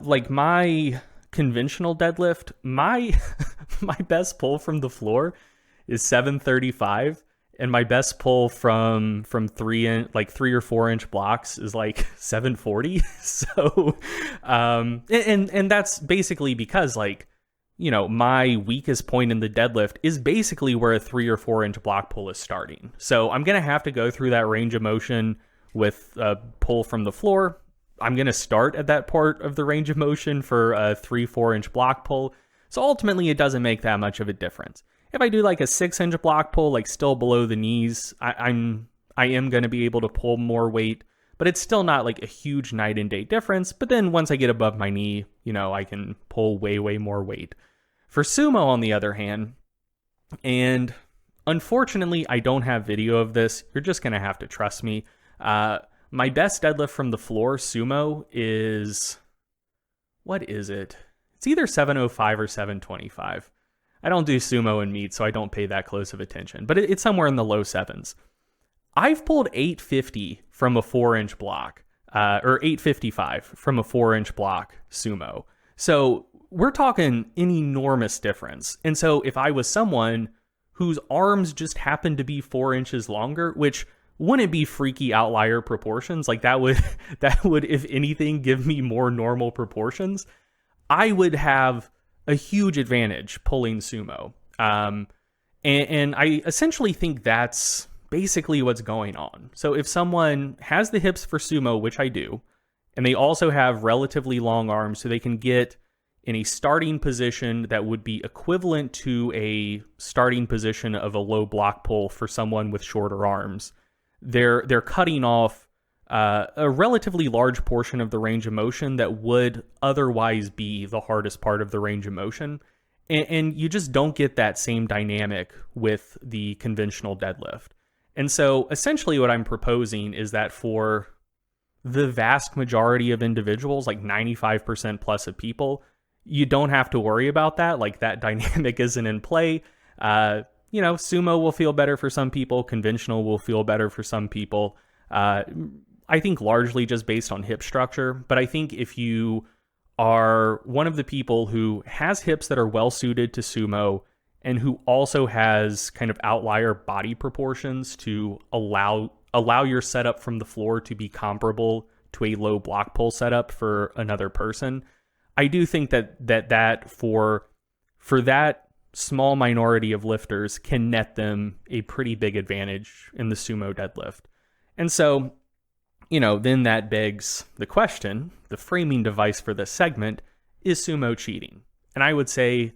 Like my conventional deadlift, my my best pull from the floor is 735, and my best pull from 3 or 4 inch blocks is like 740. So and that's basically because, like, my weakest point in the deadlift is basically where a 3 or 4 inch block pull is starting. So I'm gonna have to go through that range of motion with a pull from the floor. I'm going to start at that part of the range of motion for a 3-4 inch block pull. So ultimately, it doesn't make that much of a difference. If I do like a 6 inch block pull, like still below the knees, I am going to be able to pull more weight, but it's still not like a huge night and day difference. But then once I get above my knee, I can pull way, way more weight. For sumo, on the other hand, and unfortunately, I don't have video of this. You're just going to have to trust me. My best deadlift from the floor, sumo, is, what is it? It's either 705 or 725. I don't do sumo and meet, so I don't pay that close of attention, but it's somewhere in the low sevens. I've pulled 850 from a 4 inch block, or 855 from a 4 inch block sumo. So we're talking an enormous difference. And so if I was someone whose arms just happened to be 4 inches longer, which wouldn't be freaky outlier proportions, like that would if anything give me more normal proportions, I would have a huge advantage pulling sumo. And I essentially think that's basically what's going on. So if someone has the hips for sumo, which I do, and they also have relatively long arms, so they can get in a starting position that would be equivalent to a starting position of a low block pull for someone with shorter arms, they're cutting off a relatively large portion of the range of motion that would otherwise be the hardest part of the range of motion. And you just don't get that same dynamic with the conventional deadlift. And so essentially what I'm proposing is that for the vast majority of individuals, like 95% plus of people, you don't have to worry about that. Like, that dynamic isn't in play. Sumo will feel better for some people. Conventional will feel better for some people. I think largely just based on hip structure. But I think if you are one of the people who has hips that are well suited to sumo and who also has kind of outlier body proportions to allow your setup from the floor to be comparable to a low block pull setup for another person, I do think that for that small minority of lifters can net them a pretty big advantage in the sumo deadlift. And so, then that begs the question, the framing device for this segment, is sumo cheating? And I would say,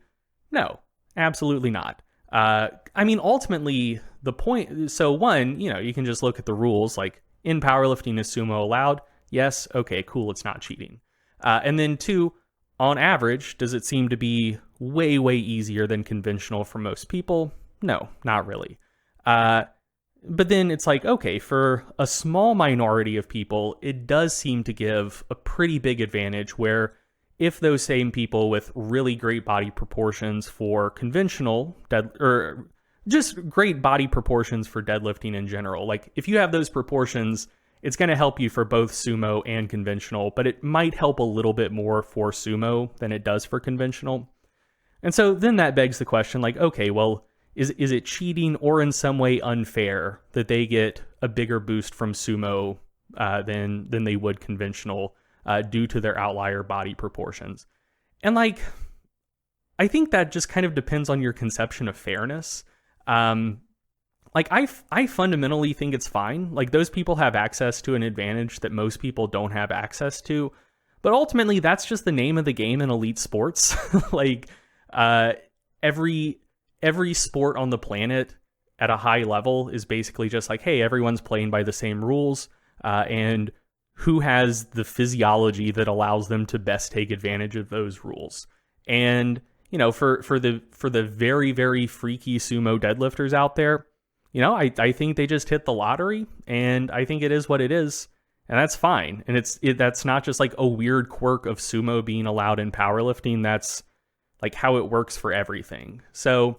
no, absolutely not. Ultimately, the point, so one, you can just look at the rules, like, in powerlifting, is sumo allowed? Yes, okay, cool, it's not cheating. And then two, on average, does it seem to be way, way easier than conventional for most people? No, not really. But then it's like, okay, for a small minority of people, it does seem to give a pretty big advantage where if those same people with really great body proportions for conventional or just great body proportions for deadlifting in general, like if you have those proportions, it's going to help you for both sumo and conventional, but it might help a little bit more for sumo than it does for conventional. And so then that begs the question, like, okay, well, is it cheating or in some way unfair that they get a bigger boost from sumo than they would conventional due to their outlier body proportions? And like, I think that just kind of depends on your conception of fairness. Like, I fundamentally think it's fine. Like, those people have access to an advantage that most people don't have access to. But ultimately, that's just the name of the game in elite sports. Like, every sport on the planet at a high level is basically just like, hey, everyone's playing by the same rules. And who has the physiology that allows them to best take advantage of those rules? And, for the very, very freaky sumo deadlifters out there, I think they just hit the lottery, and I think it is what it is, and that's fine. And that's not just like a weird quirk of sumo being allowed in powerlifting. That's like how it works for everything. So,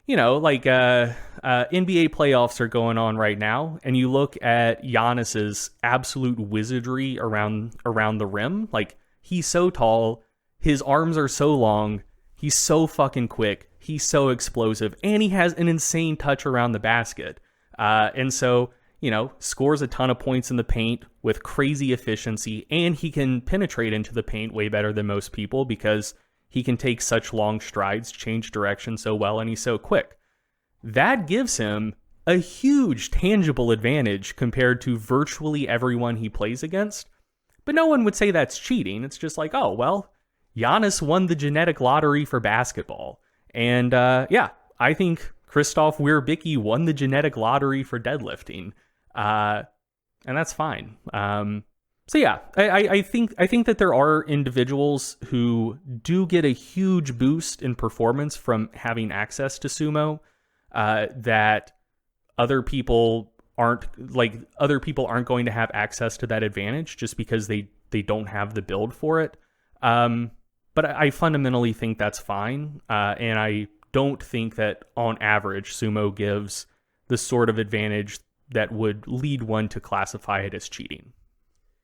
NBA playoffs are going on right now, and you look at Giannis's absolute wizardry around the rim. Like, he's so tall, his arms are so long, he's so fucking quick, he's so explosive, and he has an insane touch around the basket. And so, scores a ton of points in the paint with crazy efficiency, and he can penetrate into the paint way better than most people because he can take such long strides, change direction so well, and he's so quick. That gives him a huge tangible advantage compared to virtually everyone he plays against. But no one would say that's cheating. It's just like, oh, well, Giannis won the genetic lottery for basketball. And I think Krzysztof Wierbicki won the genetic lottery for deadlifting. And that's fine. I think that there are individuals who do get a huge boost in performance from having access to sumo, that other people aren't going to have access to that advantage just because they don't have the build for it. But I fundamentally think that's fine. And I don't think that on average sumo gives the sort of advantage that would lead one to classify it as cheating.